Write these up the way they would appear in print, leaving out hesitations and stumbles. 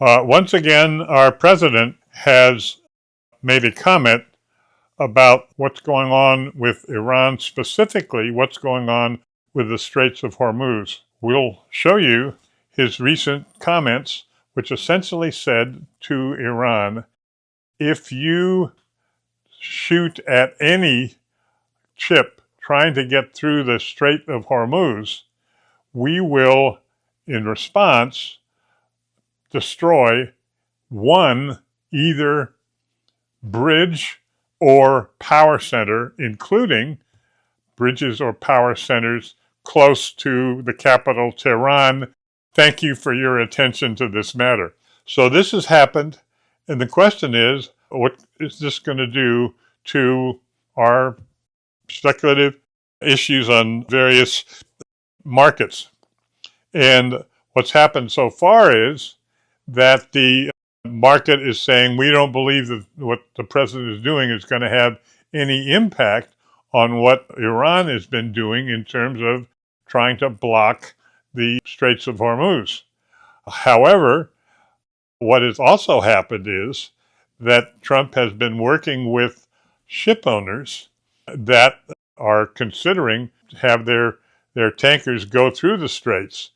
Once again, our president has made a comment about what's going on with Iran, specifically what's going on with the Straits of Hormuz. We'll show you his recent comments, which essentially said to Iran, if you shoot at any ship trying to get through the Strait of Hormuz, we will, in response, destroy one either bridge or power center, including bridges or power centers close to the capital, Tehran. Thank you for your attention to this matter. So this has happened, and the question is, what is this going to do to our speculative issues on various markets? And what's happened so far is that the market is saying we don't believe that what the president is doing is going to have any impact on what Iran has been doing in terms of trying to block the Straits of Hormuz. However, what has also happened is that Trump has been working with ship owners that are considering to have their tankers go through the straits.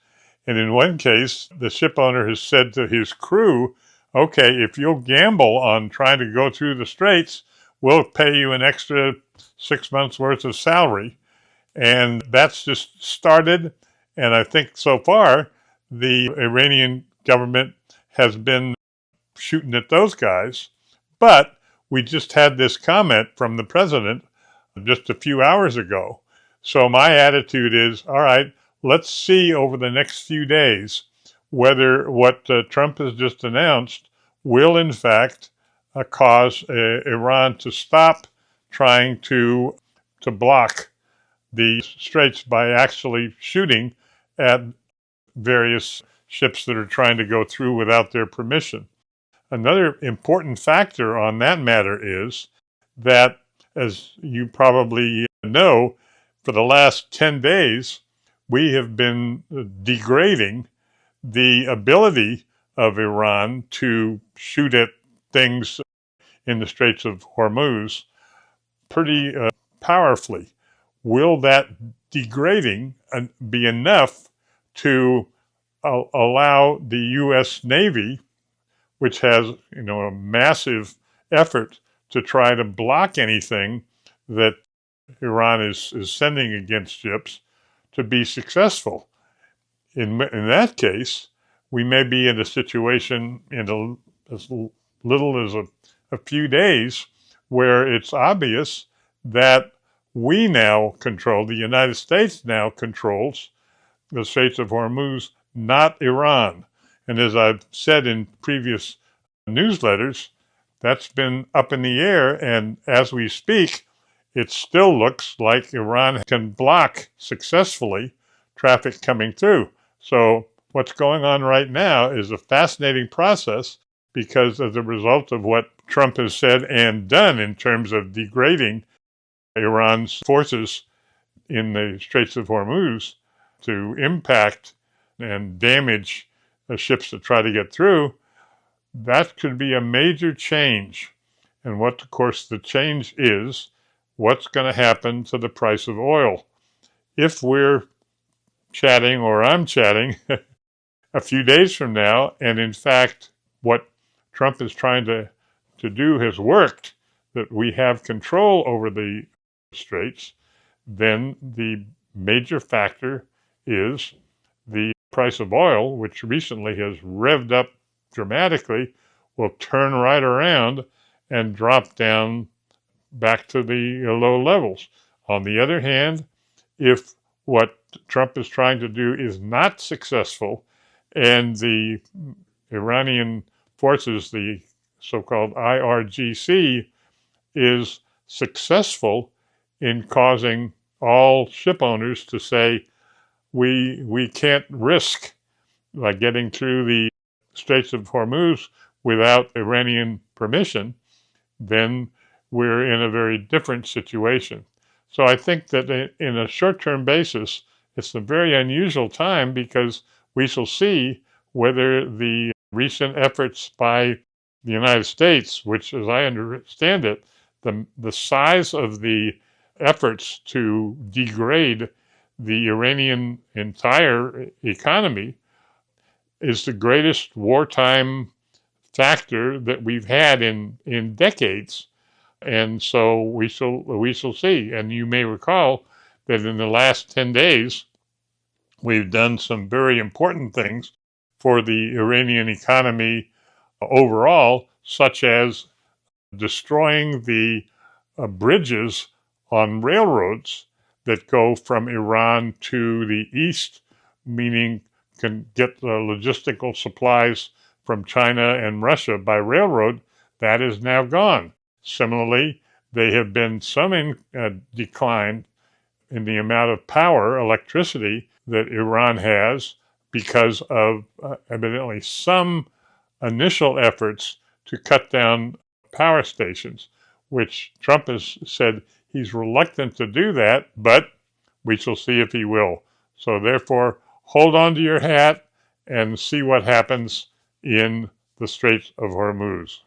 And in one case, the ship owner has said to his crew, okay, if you'll gamble on trying to go through the straits, we'll pay you an extra 6 months worth of salary. And that's just started. And I think so far, the Iranian government has been shooting at those guys. But we just had this comment from the president just a few hours ago. So my attitude is, all right, let's see over the next few days whether what Trump has just announced will in fact cause Iran to stop trying to block the straits by actually shooting at various ships that are trying to go through without their permission. Another important factor on that matter is that, as you probably know, for the last 10 days, we have been degrading the ability of Iran to shoot at things in the Straits of Hormuz pretty powerfully. Will that degrading be enough to allow the U.S. Navy, which has a massive effort to try to block anything that Iran is sending against ships, to be successful? In that case, we may be in a situation in as little as a few days where it's obvious that we now control, the United States now controls the Straits of Hormuz, not Iran. And as I've said in previous newsletters, that's been up in the air, and as we speak, it still looks like Iran can block successfully traffic coming through. So what's going on right now is a fascinating process because as a result of what Trump has said and done in terms of degrading Iran's forces in the Straits of Hormuz to impact and damage the ships that try to get through, that could be a major change. And what, of course, the change is, what's going to happen to the price of oil? If we're chatting, or I'm chatting, a few days from now, and in fact, what Trump is trying to do has worked, that we have control over the straits, then the major factor is the price of oil, which recently has revved up dramatically, will turn right around and drop down back to the low levels. On the other hand, if what Trump is trying to do is not successful and the Iranian forces, the so-called IRGC, is successful in causing all ship owners to say, we can't risk getting through the Straits of Hormuz without Iranian permission, then we're in a very different situation. So I think that in a short-term basis, it's a very unusual time because we shall see whether the recent efforts by the United States, which, as I understand it, the size of the efforts to degrade the Iranian entire economy is the greatest wartime factor that we've had in decades. And so we shall see. And you may recall that in the last 10 days, we've done some very important things for the Iranian economy overall, such as destroying the bridges on railroads that go from Iran to the east, meaning can get the logistical supplies from China and Russia by railroad. That is now gone. Similarly, there have been some decline in the amount of power, electricity, that Iran has because of evidently some initial efforts to cut down power stations, which Trump has said he's reluctant to do that, but we shall see if he will. So therefore, hold on to your hat and see what happens in the Strait of Hormuz.